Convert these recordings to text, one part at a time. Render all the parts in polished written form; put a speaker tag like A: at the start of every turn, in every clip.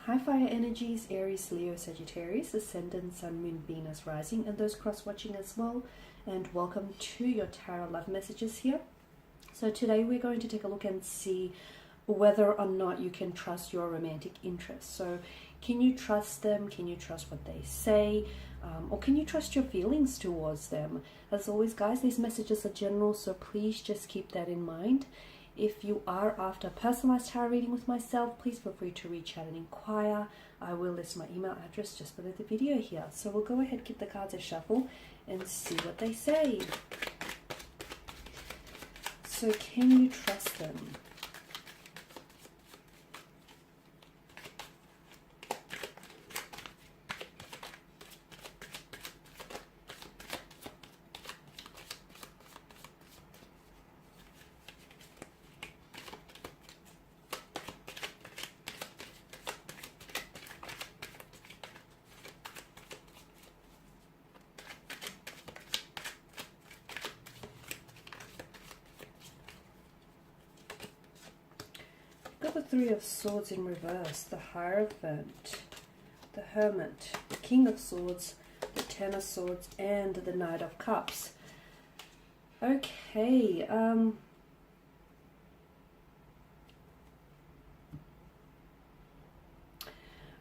A: High fire energies, Aries, Leo, Sagittarius, Ascendant, Sun, Moon, Venus, Rising, and those cross-watching as well. And welcome to your Tarot Love Messages here. So today we're going to take a look and see whether or not you can trust your romantic interests. So can you trust them? Can you trust what they say? Or can you trust your feelings towards them? As always, guys, these messages are general, so please just keep that in mind. If you are after a personalized tarot reading with myself, please feel free to reach out and inquire. I will list my email address just below the video here. So we'll go ahead, give the cards a shuffle and see what they say. So can you trust them? Got the Three of Swords in reverse, the Hierophant, the Hermit, the King of Swords, the Ten of Swords, and the Knight of Cups. Okay,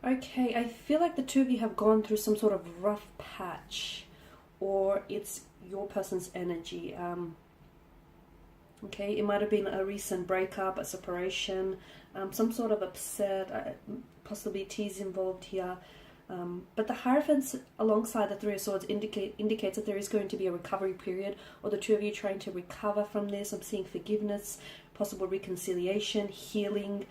A: okay, I feel like the two of you have gone through some sort of rough patch, or it's your person's energy. Okay, it might have been a recent breakup, a separation, some sort of upset, possibly tears involved here. But the Hierophant alongside the Three of Swords indicates that there is going to be a recovery period, or the two of you trying to recover from this. I'm seeing forgiveness, possible reconciliation, healing.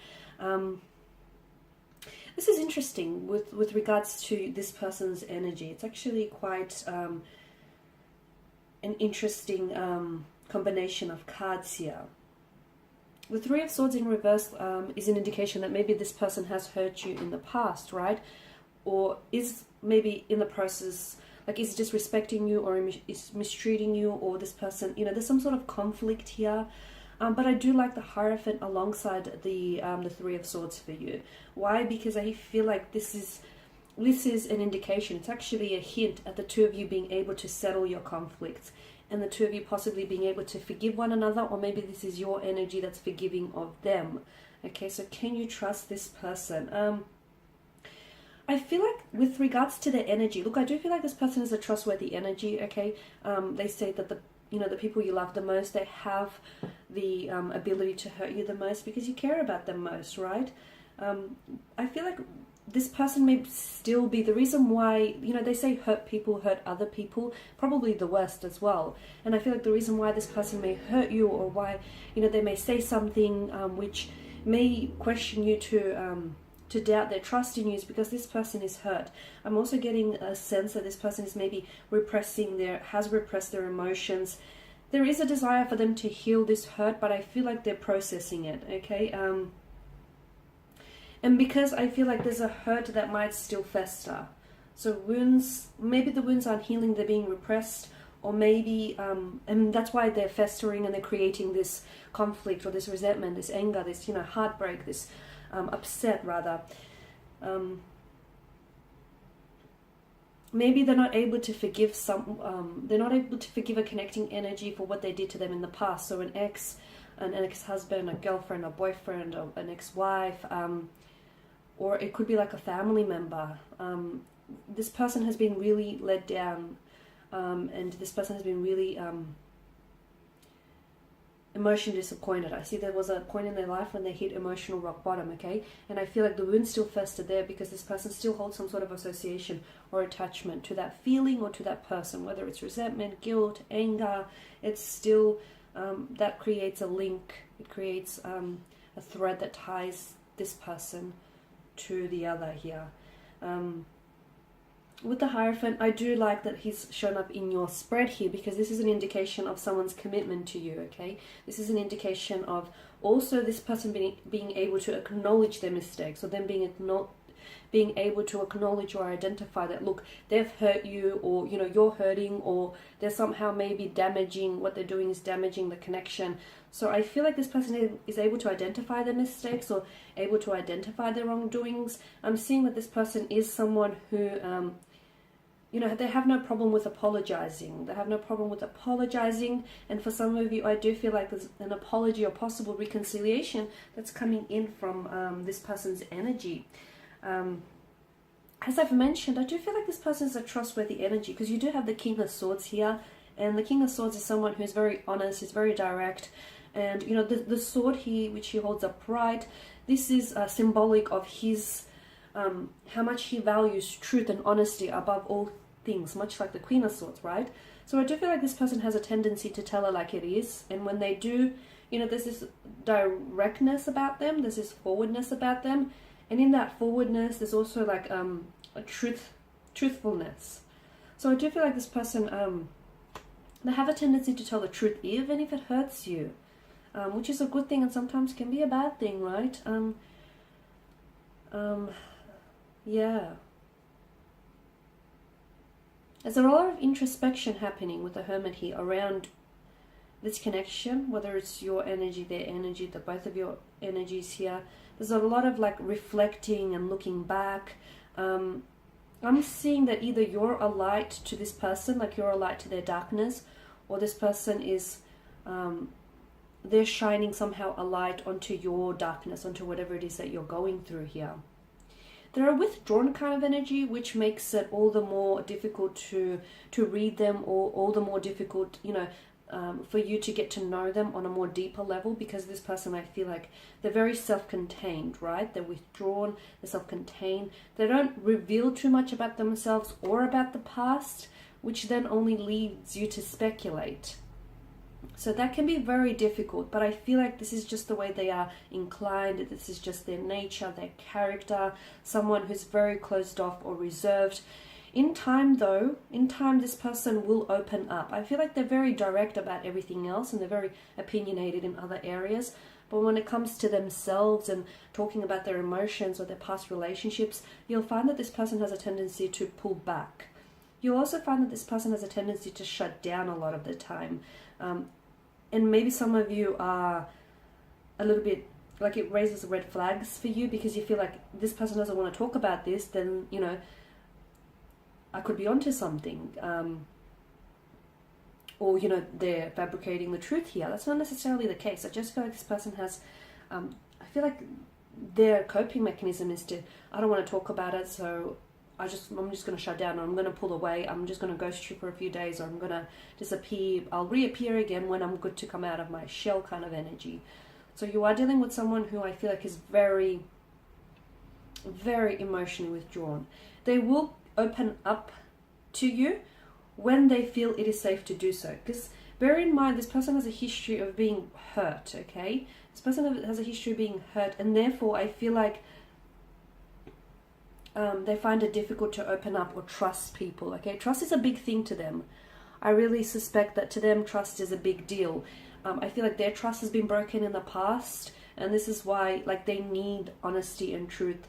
A: This is interesting with regards to this person's energy. It's actually quite an interesting combination of cards here. The Three of Swords in reverse is an indication that maybe this person has hurt you in the past, right? Or is maybe in the process, like is disrespecting you, or is mistreating you, or this person, you know, there's some sort of conflict here. But I do like the Hierophant alongside the Three of Swords for you. Why? Because I feel like this is an indication. It's actually a hint at the two of you being able to settle your conflicts, and the two of you possibly being able to forgive one another, or maybe this is your energy that's forgiving of them. Okay, so can you trust this person? I feel like with regards to their energy, look, I do feel like this person is a trustworthy energy, okay? They say that the people you love the most, they have the ability to hurt you the most because you care about them most, right? I feel like this person may still be the reason why, you know, they say hurt people hurt other people, probably the worst as well. And I feel like the reason why this person may hurt you, or why, you know, they may say something which may question you to doubt their trust in you, is because this person is hurt. I'm also getting a sense that this person is maybe has repressed their emotions. There is a desire for them to heal this hurt, but I feel like they're processing it, okay? And because I feel like there's a hurt that might still fester. So wounds, maybe the wounds aren't healing, they're being repressed, or maybe, and that's why they're festering and they're creating this conflict or this resentment, this anger, this, you know, heartbreak, this upset rather. Maybe they're not able to forgive they're not able to forgive a connecting energy for what they did to them in the past. So an ex-husband, a girlfriend, a boyfriend, or an ex-wife, or it could be like a family member. This person has been really let down, and this person has been really emotionally disappointed. I see there was a point in their life when they hit emotional rock bottom, okay? And I feel like the wound still festered there because this person still holds some sort of association or attachment to that feeling or to that person, whether it's resentment, guilt, anger. It's still, that creates a link. It creates a thread that ties this person to the other here. With the Hierophant, I do like that he's shown up in your spread here, because this is an indication of someone's commitment to you, okay? This is an indication of also this person being able to acknowledge their mistakes, or them being being able to acknowledge or identify that, look, they've hurt you, or, you know, you're hurting, or they're somehow maybe damaging, what they're doing is damaging the connection. So I feel like this person is able to identify their mistakes or able to identify their wrongdoings. I'm seeing that this person is someone who, you know, they have no problem with apologizing. They have no problem with apologizing. And for some of you, I do feel like there's an apology or possible reconciliation that's coming in from this person's energy. As I've mentioned, I do feel like this person is a trustworthy energy, because you do have the King of Swords here. And the King of Swords is someone who's very honest, is very direct. And, you know, the sword here, which he holds upright, this is symbolic of his, how much he values truth and honesty above all things, much like the Queen of Swords, right? So I do feel like this person has a tendency to tell it like it is. And when they do, you know, there's this directness about them, there's this forwardness about them. And in that forwardness, there's also like a truthfulness. So I do feel like this person, they have a tendency to tell the truth, even if it hurts you, which is a good thing and sometimes can be a bad thing, right? Yeah. There's a lot of introspection happening with the Hermit here around this connection, whether it's your energy, their energy, the both of your energies here. There's a lot of like reflecting and looking back. I'm seeing that either you're a light to this person, like you're a light to their darkness, or this person is, they're shining somehow a light onto your darkness, onto whatever it is that you're going through here. They're a withdrawn kind of energy, which makes it all the more difficult to read them, or all the more difficult, you know, for you to get to know them on a more deeper level, because this person, I feel like they're very self-contained, right? They're withdrawn, they're self-contained. They don't reveal too much about themselves or about the past, which then only leads you to speculate. So that can be very difficult, but I feel like this is just the way they are inclined. This is just their nature, their character, someone who's very closed off or reserved. In time though, in time this person will open up. I feel like they're very direct about everything else, and they're very opinionated in other areas. But when it comes to themselves and talking about their emotions or their past relationships, you'll find that this person has a tendency to pull back. You'll also find that this person has a tendency to shut down a lot of the time. And maybe some of you are a little bit, like, it raises red flags for you, because you feel like this person doesn't want to talk about this, then, you know, I could be onto something. Or, you know, they're fabricating the truth here. That's not necessarily the case. I just feel like this person has, I feel like their coping mechanism is to, I don't want to talk about it, so I'm just going to shut down, or I'm going to pull away, I'm just going to ghost you for a few days, or I'm going to disappear, I'll reappear again when I'm good to come out of my shell kind of energy. So you are dealing with someone who I feel like is very, very emotionally withdrawn. They will open up to you when they feel it is safe to do so. Because bear in mind, this person has a history of being hurt, okay? This person has a history of being hurt, and therefore I feel like they find it difficult to open up or trust people, okay? Trust is a big thing to them. I really suspect that to them, trust is a big deal. I feel like their trust has been broken in the past, and this is why, like, they need honesty and truth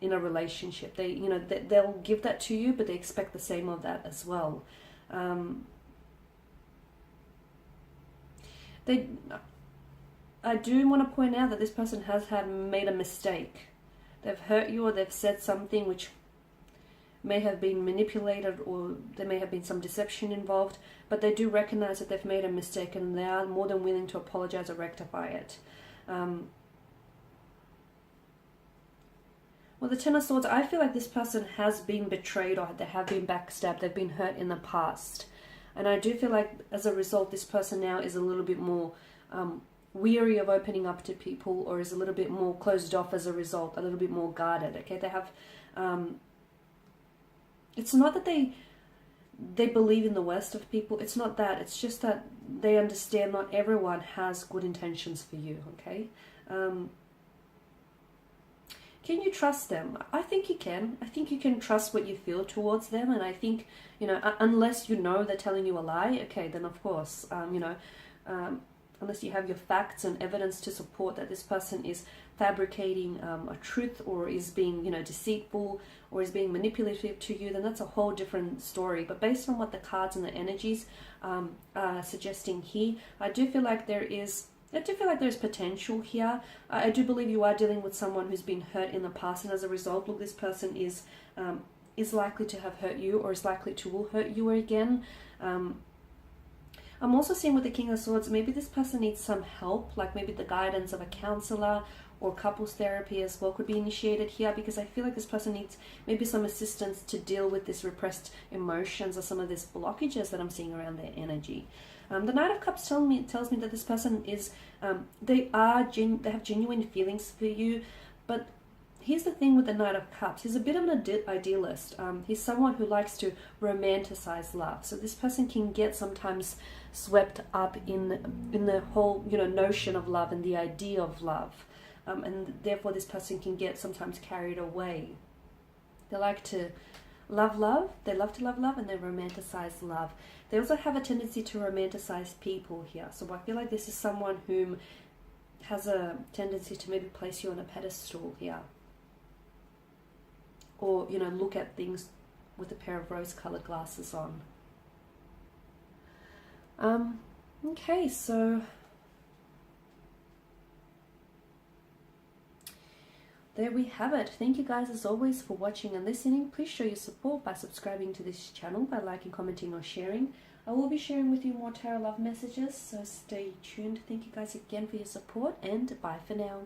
A: in a relationship. They, you know, they'll give that to you, but they expect the same of that as well. I do want to point out that this person has made a mistake. They've hurt you, or they've said something which may have been manipulated, or there may have been some deception involved, but they do recognize that they've made a mistake, and they are more than willing to apologize or rectify it. Well, the Ten of Swords, I feel like this person has been betrayed, or they have been backstabbed, they've been hurt in the past. And I do feel like as a result, this person now is a little bit more weary of opening up to people, or is a little bit more closed off as a result, a little bit more guarded, okay? They have, it's not that they believe in the worst of people, it's not that, it's just that they understand not everyone has good intentions for you, okay? Can you trust them? I think you can. I think you can trust what you feel towards them, and I think, you know, unless you know they're telling you a lie, okay, then of course, you know, unless you have your facts and evidence to support that this person is fabricating a truth, or is being, you know, deceitful, or is being manipulative to you, then that's a whole different story. But based on what the cards and the energies are suggesting here, I do feel like there's potential here. I do believe you are dealing with someone who's been hurt in the past, and as a result, look, this person is likely to have hurt you, or is likely to will hurt you again. I'm also seeing with the King of Swords, maybe this person needs some help, like maybe the guidance of a counselor or couples therapy as well could be initiated here, because I feel like this person needs maybe some assistance to deal with this repressed emotions or some of these blockages that I'm seeing around their energy. The Knight of Cups tells me that this person is, they have genuine feelings for you, but here's the thing with the Knight of Cups. He's a bit of an idealist. He's someone who likes to romanticize love. So this person can get sometimes swept up in the whole, you know, notion of love and the idea of love. And therefore this person can get sometimes carried away. They like to love, they love to love, and they romanticize love. They also have a tendency to romanticize people here. So I feel like this is someone whom has a tendency to maybe place you on a pedestal here. Or, you know, look at things with a pair of rose-colored glasses on. Okay, so there we have it. Thank you guys as always for watching and listening. Please show your support by subscribing to this channel, by liking, commenting or sharing. I will be sharing with you more tarot love messages, so stay tuned. Thank you guys again for your support, and bye for now.